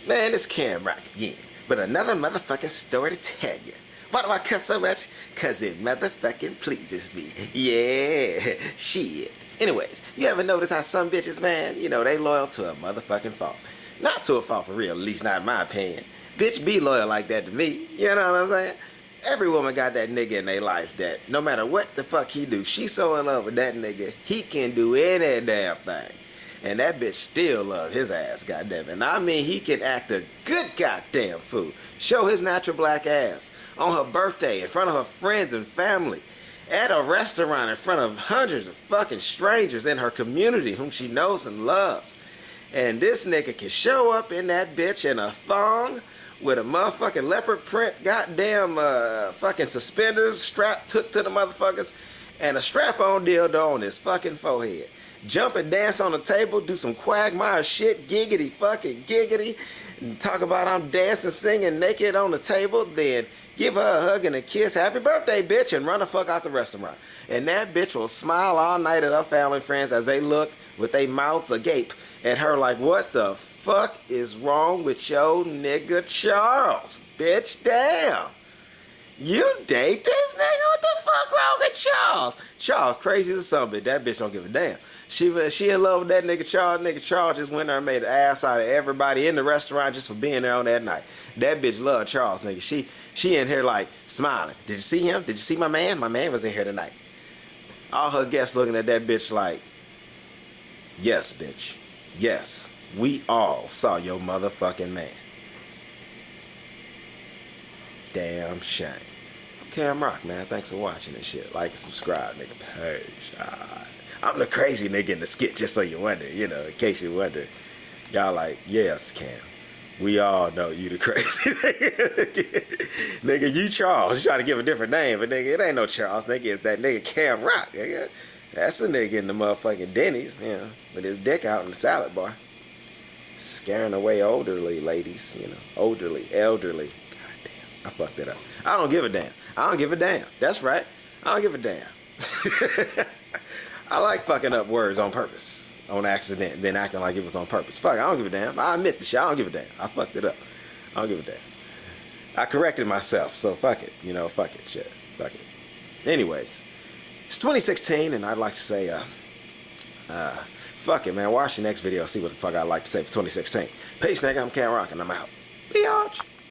Man, it's Cam Rock again, but another motherfucking story to tell you. Why do I cuss so much? Cause it motherfucking pleases me. Yeah, shit. Anyways, you ever notice how some bitches, man, you know, they loyal to a motherfucking fault. Not to a fault for real, at least not in my opinion. Bitch be loyal like that to me, you know what I'm saying? Every woman got that nigga in their life that no matter what the fuck he do, she so in love with that nigga, he can do any damn thing. And that bitch still love his ass, goddamn it. And I mean, he can act a good goddamn fool. Show his natural black ass on her birthday in front of her friends and family. At a restaurant in front of hundreds of fucking strangers in her community whom she knows and loves. And this nigga can show up in that bitch in a thong with a motherfucking leopard print goddamn fucking suspenders strapped to the motherfuckers and a strap-on dildo on his fucking forehead. Jump and dance on the table, do some quagmire shit, giggity fucking giggity, and talk about I'm dancing, singing naked on the table, then give her a hug and a kiss, happy birthday bitch, and run the fuck out the restaurant. And that bitch will smile all night at her family and friends as they look with their mouths agape at her like, what the fuck is wrong with your nigga Charles? Bitch, damn. You date this nigga? What the fuck wrong with Charles? Charles crazy as something, that bitch don't give a damn. She in love with that nigga Charles. Nigga Charles just went there and made an ass out of everybody in the restaurant just for being there on that night. That bitch love Charles, nigga. She in here like smiling. Did you see him? Did you see my man? My man was in here tonight. All her guests looking at that bitch like, yes, bitch. Yes, we all saw your motherfucking man. Damn shame. Cam Rock, man. Thanks for watching this shit. Like and subscribe, nigga. Peace. I'm the crazy nigga in the skit, just so you wonder, you know, in case you wonder. Y'all like, yes, Cam. We all know you the crazy nigga. Nigga, you Charles. You try to give a different name, but nigga, it ain't no Charles. Nigga, it's that nigga Cam Rock, nigga. That's a nigga in the motherfucking Denny's, you know, with his dick out in the salad bar. Scaring away elderly ladies, you know, elderly. Goddamn, I fucked it up. I don't give a damn. I don't give a damn. That's right. I don't give a damn. I like fucking up words on purpose, on accident, and then acting like it was on purpose. Fuck, I don't give a damn. I admit the shit. I don't give a damn. I fucked it up. I don't give a damn. I corrected myself, so fuck it. You know, fuck it, shit. Fuck it. Anyways, it's 2016, and I'd like to say, fuck it, man. Watch the next video, see what the fuck I'd like to say for 2016. Peace, nigga. I'm Cam Rock, and I'm out. Biatch.